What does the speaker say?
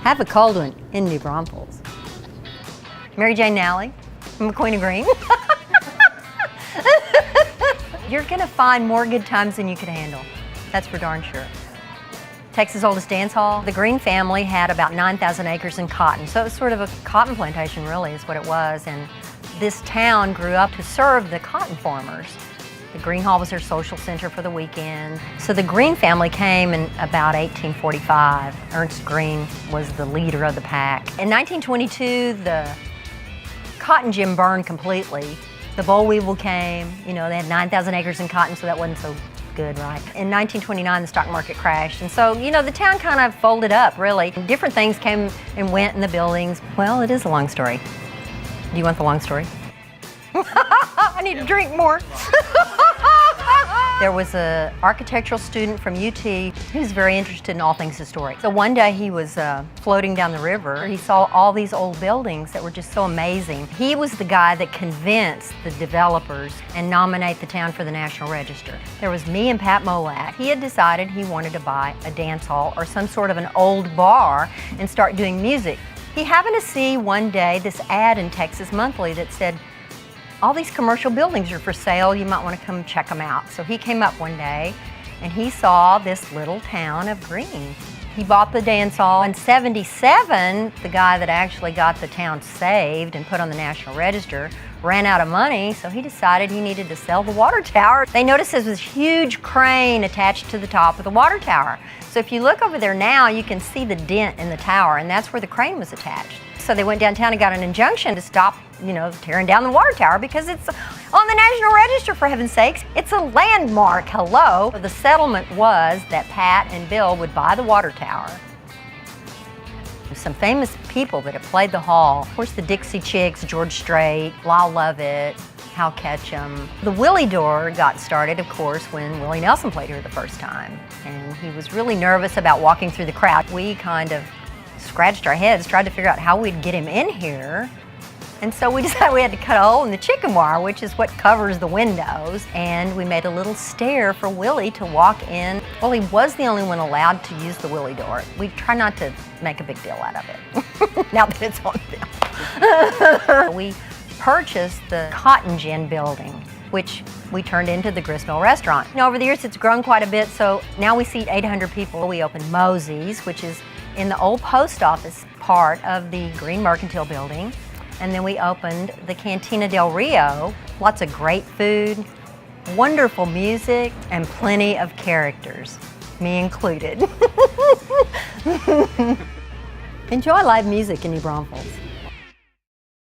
Have a cold one in New Braunfels. Mary Jane Nally, I'm Queen of Green. You're gonna find more good times than you could handle. That's for darn sure. Texas' oldest dance hall. The Green family had about 9,000 acres in cotton, so it was sort of a cotton plantation really is what it was, and this town grew up to serve the cotton farmers. The Green Hall was their social center for the weekend. So the Green family came in about 1845. Ernst Green was the leader of the pack. In 1922, the cotton gin burned completely. The boll weevil came, you know, they had 9,000 acres in cotton, so that wasn't so good, right? In 1929, the stock market crashed, and so, you know, the town kind of folded up, really. Different things came and went in the buildings. Well, it is a long story. Do you want the long story? I need to drink more. There was an architectural student from UT who was very interested in all things historic. So one day he was floating down the river. He saw all these old buildings that were just so amazing. He was the guy that convinced the developers and nominate the town for the National Register. There was me and Pat Molak. He had decided he wanted to buy a dance hall or some sort of an old bar and start doing music. He happened to see one day this ad in Texas Monthly that said, all these commercial buildings are for sale, you might want to come check them out. So he came up one day and he saw this little town of Green. He bought the dance hall. In '77, the guy that actually got the town saved and put on the National Register ran out of money, so he decided he needed to sell the water tower. They noticed there was this huge crane attached to the top of the water tower. So if you look over there now, you can see the dent in the tower, and that's where the crane was attached. So they went downtown and got an injunction to stop, you know, tearing down the water tower because it's on the National Register, for heaven's sakes. It's a landmark, hello. The settlement was that Pat and Bill would buy the water tower. Some famous people that have played the hall. Of course, the Dixie Chicks, George Strait, Lyle Lovett, Hal Ketchum. The Willie door got started, of course, when Willie Nelson played here the first time. And he was really nervous about walking through the crowd. We kind of scratched our heads, tried to figure out how we'd get him in here. And so we decided we had to cut a hole in the chicken wire, which is what covers the windows. And we made a little stair for Willie to walk in. Well, he was the only one allowed to use the Willie door. We try not to make a big deal out of it, now that it's on film. We purchased the Cotton Gin building, which we turned into the Gristmill restaurant. You know, over the years, it's grown quite a bit, so now we seat 800 people. We opened Mosey's, which is in the old post office part of the Green Mercantile building. And then we opened the Cantina del Rio. Lots of great food, wonderful music, and plenty of characters, me included. Enjoy live music in New Braunfels.